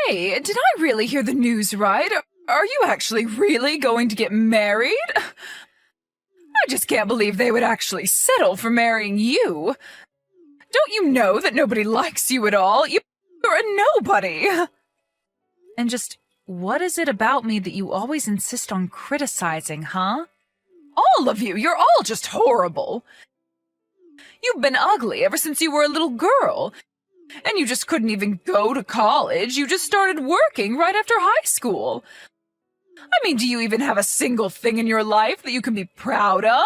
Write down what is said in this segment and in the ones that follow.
Hey, did I really hear the news right? Are you actually really going to get married? I just can't believe they would actually settle for marrying you. Don't you know that nobody likes you at all? You're a nobody. And just, what is it about me that you always insist on criticizing, huh? All of you, you're all just horrible. You've been ugly ever since you were a little girl. And you just couldn't even go to college. You just started working right after high school. I mean, do you even have a single thing in your life that you can be proud of?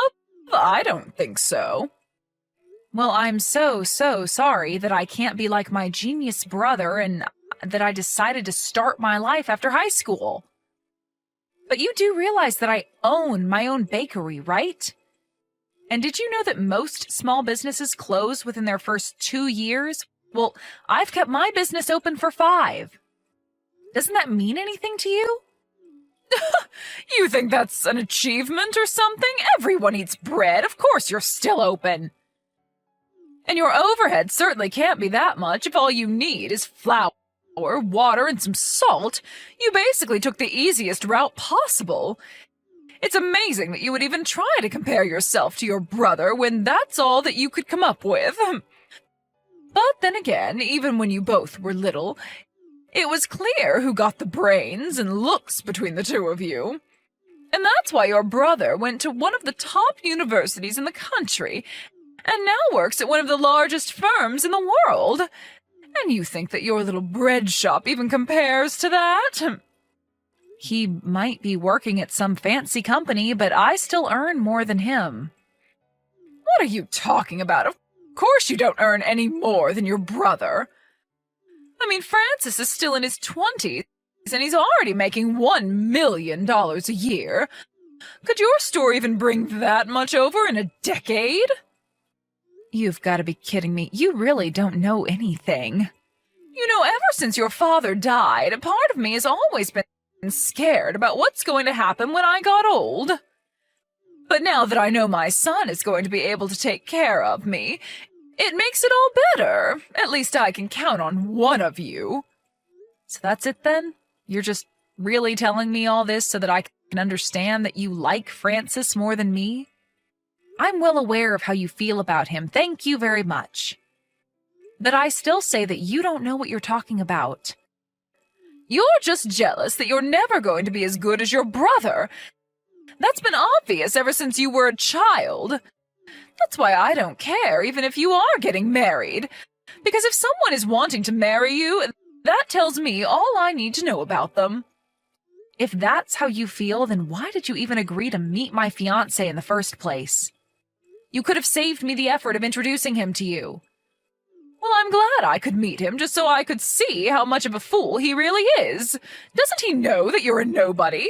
I don't think so. Well, I'm so sorry that I can't be like my genius brother and that I decided to start my life after high school. But you do realize that I own my own bakery, right? And did you know that most small businesses close within their first 2 years? Well, I've kept my business open for 5. Doesn't that mean anything to you? You think that's an achievement or something? Everyone eats bread. Of course you're still open. And your overhead certainly can't be that much if all you need is flour, water, and some salt. You basically took the easiest route possible. It's amazing that you would even try to compare yourself to your brother when that's all that you could come up with. But then again, even when you both were little, it was clear who got the brains and looks between the two of you. And that's why your brother went to one of the top universities in the country and now works at one of the largest firms in the world. And you think that your little bread shop even compares to that? He might be working at some fancy company, but I still earn more than him. What are you talking about? Of course you don't earn any more than your brother. I mean, Francis is still in his 20s, and he's already making $1 million a year. Could your store even bring that much over in a decade? You've got to be kidding me. You really don't know anything. You know, ever since your father died, a part of me has always been scared about what's going to happen when I got old. But now that I know my son is going to be able to take care of me, it makes it all better. At least I can count on one of you. So that's it then? You're just really telling me all this so that I can understand that you like Francis more than me? I'm well aware of how you feel about him. Thank you very much. But I still say that you don't know what you're talking about. You're just jealous that you're never going to be as good as your brother. That's been obvious ever since you were a child. That's why I don't care, even if you are getting married. Because if someone is wanting to marry you, that tells me all I need to know about them. If that's how you feel, then why did you even agree to meet my fiancé in the first place? You could have saved me the effort of introducing him to you. Well, I'm glad I could meet him just so I could see how much of a fool he really is. Doesn't he know that you're a nobody?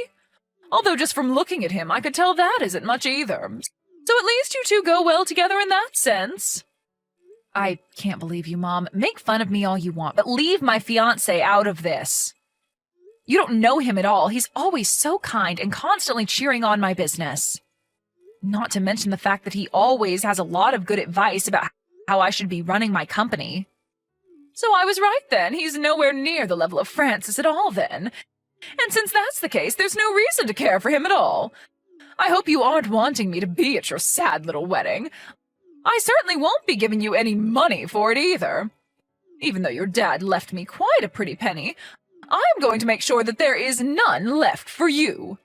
Although just from looking at him, I could tell that isn't much either. So at least you two go well together in that sense. I can't believe you, Mom. Make fun of me all you want, but leave my fiancé out of this. You don't know him at all. He's always so kind and constantly cheering on my business. Not to mention the fact that he always has a lot of good advice about how I should be running my company. So I was right then. He's nowhere near the level of Francis at all then. And since that's the case, there's no reason to care for him at all. I hope you aren't wanting me to be at your sad little wedding. I certainly won't be giving you any money for it either. Even though your dad left me quite a pretty penny, I'm going to make sure that there is none left for you.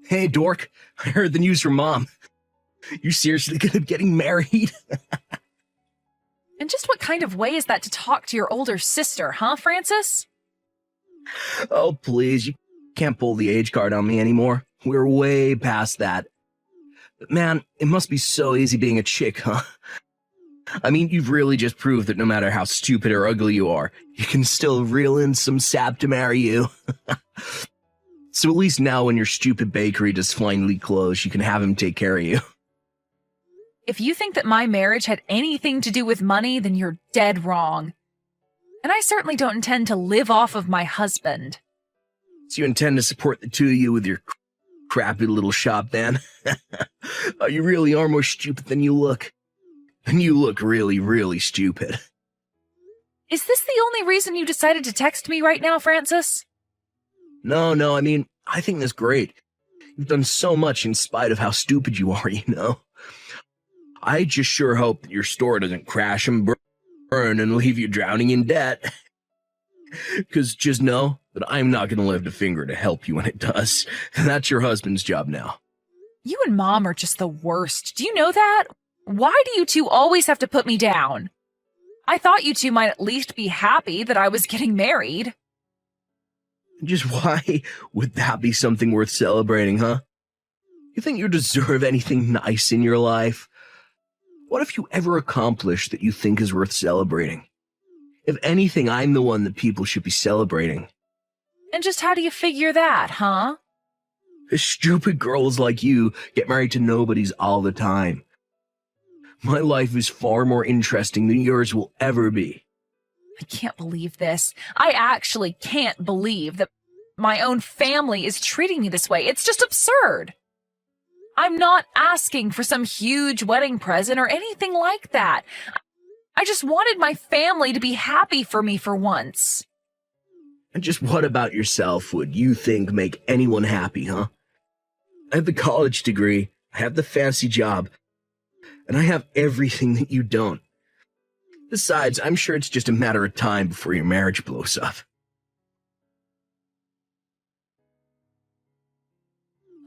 Hey, dork. I heard the news from Mom. You seriously gonna be getting married? And just what kind of way is that to talk to your older sister, huh, Francis? Oh, please. You can't pull the age card on me anymore. We're way past that. But man, it must be so easy being a chick, huh? I mean, you've really just proved that no matter how stupid or ugly you are, you can still reel in some sap to marry you. So at least now when your stupid bakery does finally close, you can have him take care of you. If you think that my marriage had anything to do with money, then you're dead wrong. And I certainly don't intend to live off of my husband. So you intend to support the two of you with your crappy little shop then? Oh, you really are more stupid than you look. And you look really, really stupid. Is this the only reason you decided to text me right now, Francis? No, I mean, I think that's great. You've done so much in spite of how stupid you are, you know? I just sure hope that your store doesn't crash and burn and leave you drowning in debt. Because just know that I'm not going to lift a finger to help you when it does. That's your husband's job now. You and Mom are just the worst. Do you know that? Why do you two always have to put me down? I thought you two might at least be happy that I was getting married. Just why would that be something worth celebrating, huh? You think you deserve anything nice in your life? What have you ever accomplished that you think is worth celebrating? If anything, I'm the one that people should be celebrating. And just how do you figure that, huh? Stupid girls like you get married to nobodies all the time. My life is far more interesting than yours will ever be. I can't believe this. I actually can't believe that my own family is treating me this way. It's just absurd. I'm not asking for some huge wedding present or anything like that. I just wanted my family to be happy for me for once. And just what about yourself would you think make anyone happy, huh? I have the college degree, I have the fancy job, and I have everything that you don't. Besides, I'm sure it's just a matter of time before your marriage blows up.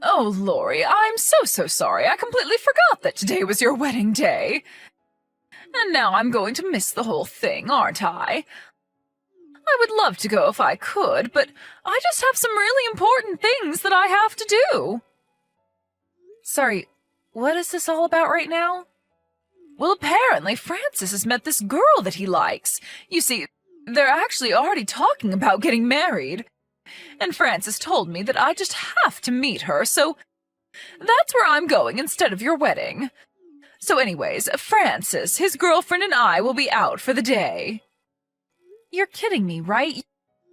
Oh, Lori, I'm so sorry. I completely forgot that today was your wedding day. And now I'm going to miss the whole thing, aren't I? I would love to go if I could, but I just have some really important things that I have to do. Sorry, what is this all about right now? Well, apparently Francis has met this girl that he likes. You see, they're actually already talking about getting married. And Francis told me that I just have to meet her, so that's where I'm going instead of your wedding. So anyways, Francis, his girlfriend, and I will be out for the day. You're kidding me, right?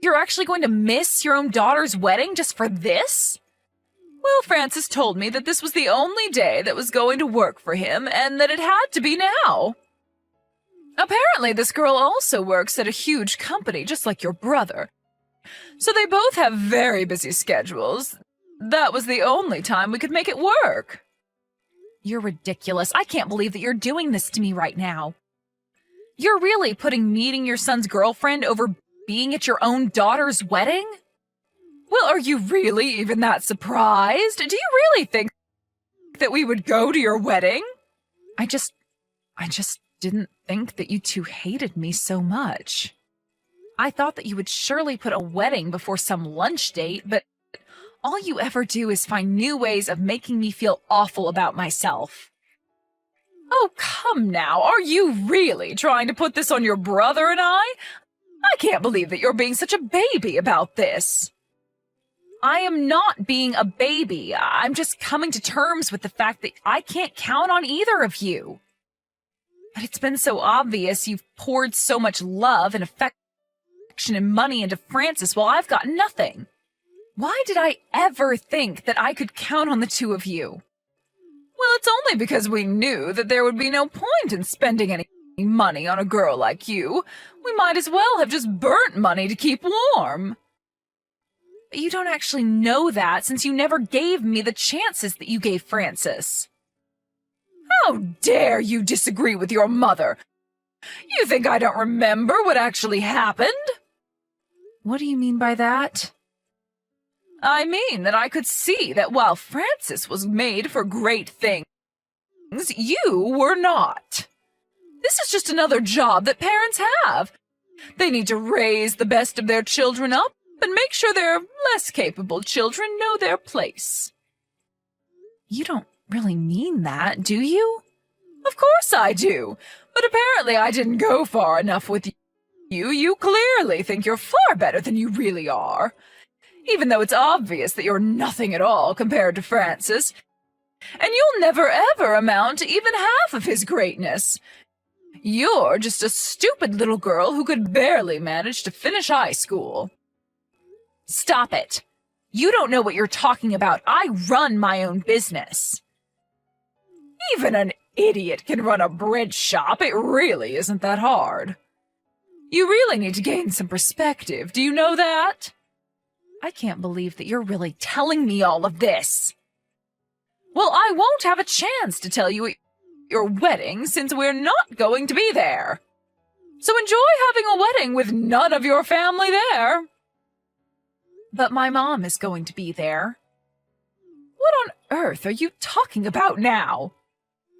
You're actually going to miss your own daughter's wedding just for this? Well, Francis told me that this was the only day that was going to work for him and that it had to be now. Apparently, this girl also works at a huge company just like your brother. So they both have very busy schedules. That was the only time we could make it work. You're ridiculous. I can't believe that you're doing this to me right now. You're really putting meeting your son's girlfriend over being at your own daughter's wedding? Well, are you really even that surprised? Do you really think that we would go to your wedding? I just didn't think that you two hated me so much. I thought that you would surely put a wedding before some lunch date, but all you ever do is find new ways of making me feel awful about myself. Oh, come now. Are you really trying to put this on your brother and I? I can't believe that you're being such a baby about this. I am not being a baby. I'm just coming to terms with the fact that I can't count on either of you. But it's been so obvious you've poured so much love and affection and money into Francis while I've got nothing. Why did I ever think that I could count on the two of you? Well, it's only because we knew that there would be no point in spending any money on a girl like you. We might as well have just burnt money to keep warm. But you don't actually know that since you never gave me the chances that you gave Francis. How dare you disagree with your mother? You think I don't remember what actually happened? What do you mean by that? I mean that I could see that while Francis was made for great things, you were not. This is just another job that parents have. They need to raise the best of their children up and make sure their less capable children know their place. You don't really mean that, do you? Of course I do, but apparently I didn't go far enough with you. You clearly think you're far better than you really are, even though it's obvious that you're nothing at all compared to Francis, and you'll never ever amount to even half of his greatness. You're just a stupid little girl who could barely manage to finish high school. Stop it. You don't know what you're talking about. I run my own business. Even an idiot can run a bread shop. It really isn't that hard. You really need to gain some perspective, do you know that? I can't believe that you're really telling me all of this. Well, I won't have a chance to tell you at your wedding since we're not going to be there. So enjoy having a wedding with none of your family there. But my mom is going to be there. What on earth are you talking about now?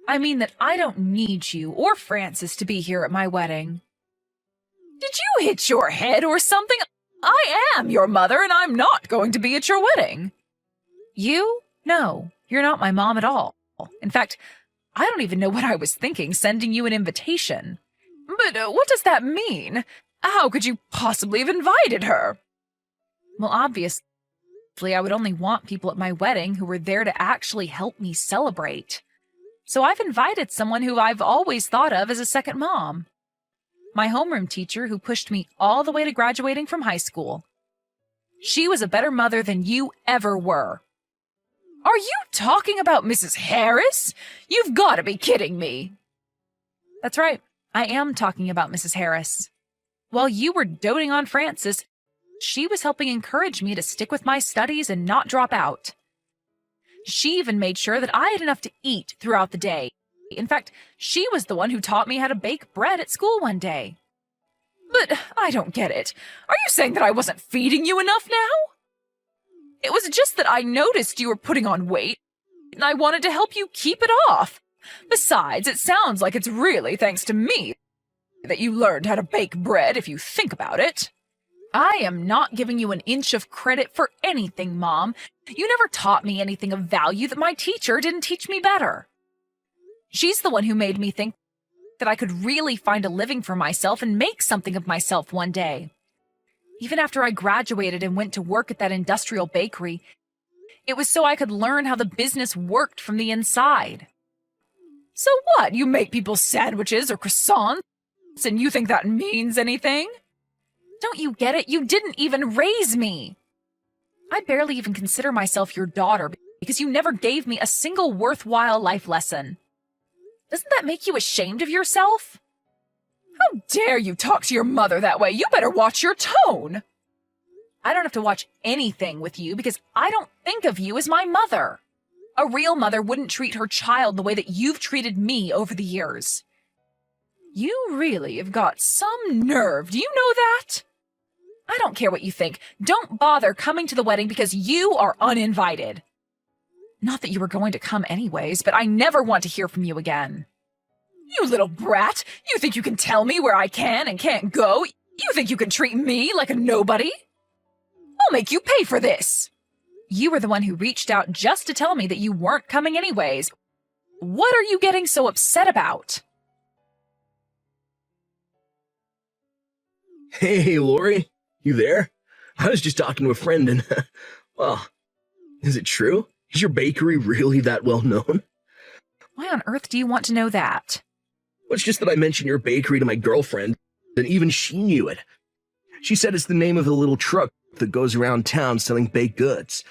I mean that I don't need you or Francis to be here at my wedding. Did you hit your head or something? I am your mother and I'm not going to be at your wedding. You? No, you're not my mom at all. In fact, I don't even know what I was thinking sending you an invitation. But what does that mean? How could you possibly have invited her? Well, obviously, I would only want people at my wedding who were there to actually help me celebrate. So I've invited someone who I've always thought of as a second mom. My homeroom teacher who pushed me all the way to graduating from high school. She was a better mother than you ever were. Are you talking about Mrs. Harris? You've got to be kidding me. That's right. I am talking about Mrs. Harris. While you were doting on Francis, she was helping encourage me to stick with my studies and not drop out. She even made sure that I had enough to eat throughout the day. In fact, she was the one who taught me how to bake bread at school one day. But I don't get it. Are you saying that I wasn't feeding you enough now? It was just that I noticed you were putting on weight, and I wanted to help you keep it off. Besides, it sounds like it's really thanks to me that you learned how to bake bread, if you think about it. I am not giving you an inch of credit for anything, Mom. You never taught me anything of value that my teacher didn't teach me better. She's the one who made me think that I could really find a living for myself and make something of myself one day. Even after I graduated and went to work at that industrial bakery, it was so I could learn how the business worked from the inside. So what? You make people sandwiches or croissants, and you think that means anything? Don't you get it? You didn't even raise me. I barely even consider myself your daughter because you never gave me a single worthwhile life lesson. Doesn't that make you ashamed of yourself? How dare you talk to your mother that way? You better watch your tone. I don't have to watch anything with you because I don't think of you as my mother. A real mother wouldn't treat her child the way that you've treated me over the years. You really have got some nerve, do you know that? I don't care what you think. Don't bother coming to the wedding because you are uninvited. Not that you were going to come anyways, but I never want to hear from you again. You little brat! You think you can tell me where I can and can't go? You think you can treat me like a nobody? I'll make you pay for this! You were the one who reached out just to tell me that you weren't coming anyways. What are you getting so upset about? Hey, Lori, you there? I was just talking to a friend and, well, is it true? Is your bakery really that well known? Why on earth do you want to know that? Well, it's just that I mentioned your bakery to my girlfriend, and even she knew it. She said it's the name of a little truck that goes around town selling baked goods.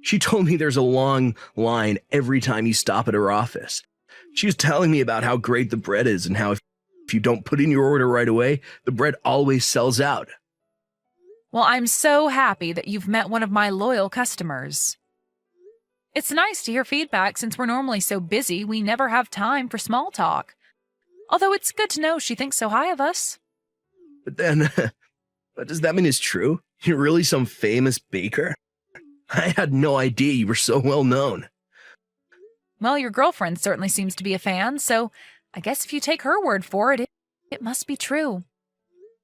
She told me there's a long line every time you stop at her office. She was telling me about how great the bread is and how if you don't put in your order right away, the bread always sells out. Well, I'm so happy that you've met one of my loyal customers. It's nice to hear feedback since we're normally so busy we never have time for small talk. Although it's good to know she thinks so high of us. But then, what does that mean is true? You're really some famous baker? I had no idea you were so well known. Well, your girlfriend certainly seems to be a fan, so I guess if you take her word for it, it must be true.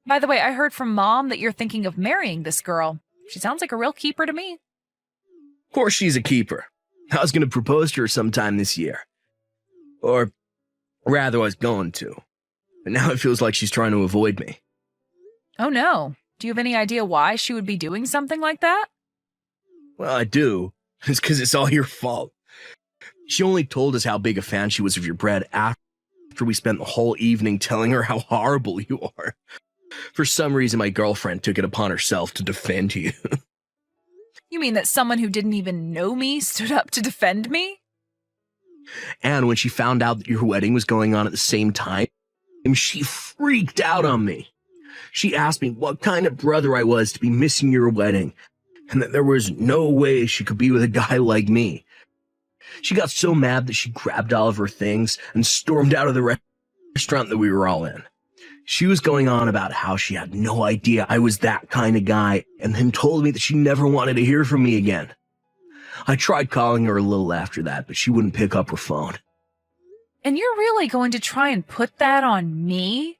By the way, I heard from Mom that you're thinking of marrying this girl. She sounds like a real keeper to me. Of course she's a keeper. I was going to propose to her sometime this year. Or rather, I was going to. But now it feels like she's trying to avoid me. Oh no. Do you have any idea why she would be doing something like that? Well, I do. It's because it's all your fault. She only told us how big a fan she was of your bread after we spent the whole evening telling her how horrible you are. For some reason, my girlfriend took it upon herself to defend you. You mean that someone who didn't even know me stood up to defend me? And when she found out that your wedding was going on at the same time, she freaked out on me. She asked me what kind of brother I was to be missing your wedding, and that there was no way she could be with a guy like me. She got so mad that she grabbed all of her things and stormed out of the restaurant that we were all in. She was going on about how she had no idea I was that kind of guy, and then told me that she never wanted to hear from me again. I tried calling her a little after that, but she wouldn't pick up her phone. And you're really going to try and put that on me?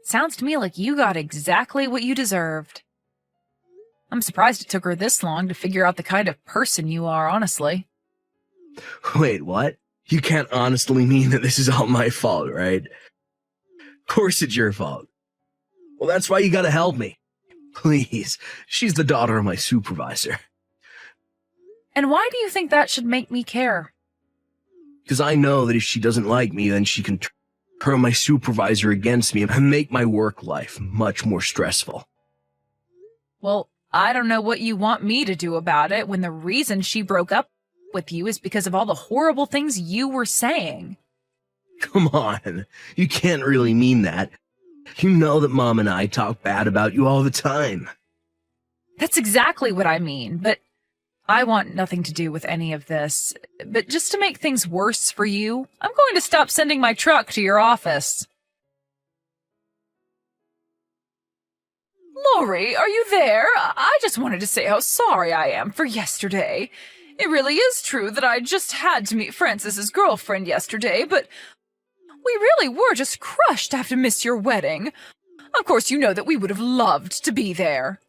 Sounds to me like you got exactly what you deserved. I'm surprised it took her this long to figure out the kind of person you are, honestly. Wait, what? You can't honestly mean that this is all my fault, right? Of course it's your fault. Well, that's why you gotta help me. Please, she's the daughter of my supervisor. And why do you think that should make me care? Because I know that if she doesn't like me, then she can turn my supervisor against me and make my work life much more stressful. Well, I don't know what you want me to do about it when the reason she broke up with you is because of all the horrible things you were saying. Come on, you can't really mean that. You know that Mom and I talk bad about you all the time. That's exactly what I mean, but I want nothing to do with any of this. But just to make things worse for you, I'm going to stop sending my truck to your office. Lori, are you there? I just wanted to say how sorry I am for yesterday. It really is true that I just had to meet Francis's girlfriend yesterday, but we really were just crushed to have to miss your wedding. Of course, you know that we would have loved to be there.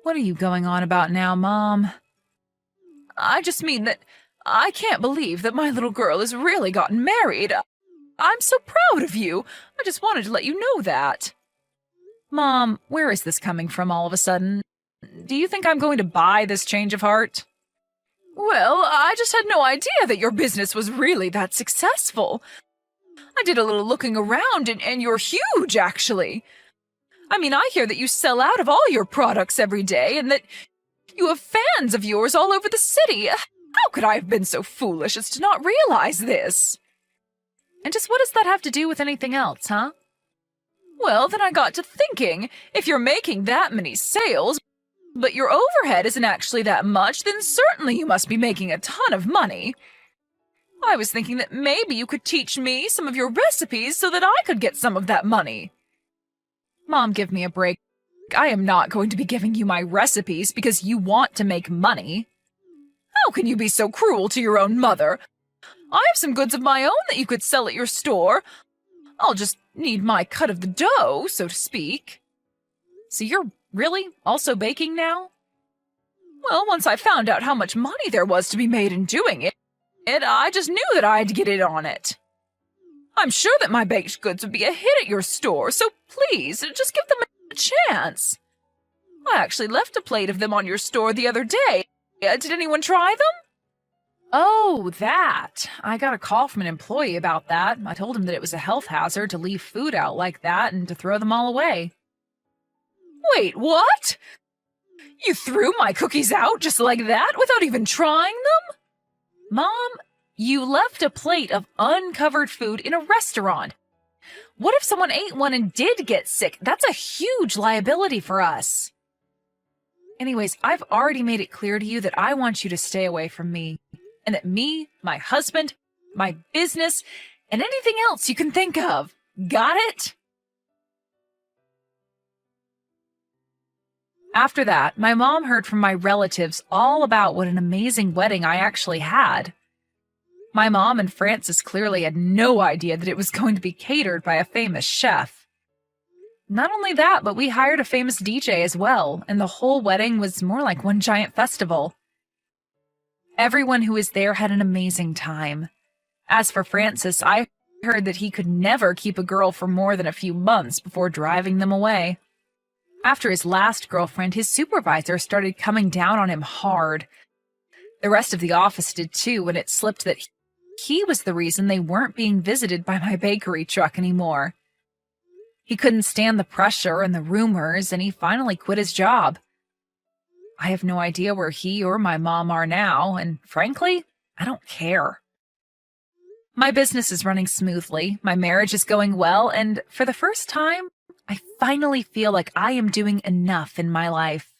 What are you going on about now, Mom? I just mean that I can't believe that my little girl has really gotten married. I'm so proud of you. I just wanted to let you know that. Mom, where is this coming from all of a sudden? Do you think I'm going to buy this change of heart? Well, I just had no idea that your business was really that successful. I did a little looking around, and you're huge, actually. I mean, I hear that you sell out of all your products every day, and that you have fans of yours all over the city. How could I have been so foolish as to not realize this? And just what does that have to do with anything else, huh? Well, then I got to thinking, if you're making that many sales, but your overhead isn't actually that much, then certainly you must be making a ton of money. I was thinking that maybe you could teach me some of your recipes so that I could get some of that money. Mom, give me a break. I am not going to be giving you my recipes because you want to make money. How can you be so cruel to your own mother? I have some goods of my own that you could sell at your store. I'll just need my cut of the dough, so to speak. So you're really also baking now? Well, once I found out how much money there was to be made in doing it, I just knew that I had to get in on it. I'm sure that my baked goods would be a hit at your store, so please, just give them a chance. I actually left a plate of them on your store the other day. Did anyone try them? Oh, that. I got a call from an employee about that. I told him that it was a health hazard to leave food out like that and to throw them all away. Wait, what? You threw my cookies out just like that without even trying them? Mom, you left a plate of uncovered food in a restaurant. What if someone ate one and did get sick? That's a huge liability for us. Anyways, I've already made it clear to you that I want you to stay away from me. And that me, my husband, my business, and anything else you can think of. Got it? After that, my mom heard from my relatives all about what an amazing wedding I actually had. My mom and Francis clearly had no idea that it was going to be catered by a famous chef. Not only that, but we hired a famous DJ as well, and the whole wedding was more like one giant festival. Everyone who was there had an amazing time. As for Francis, I heard that he could never keep a girl for more than a few months before driving them away. After his last girlfriend, his supervisor started coming down on him hard. The rest of the office did too, when it slipped that he was the reason they weren't being visited by my bakery truck anymore. He couldn't stand the pressure and the rumors, and he finally quit his job. I have no idea where he or my mom are now, and frankly, I don't care. My business is running smoothly, my marriage is going well, and for the first time, I finally feel like I am doing enough in my life.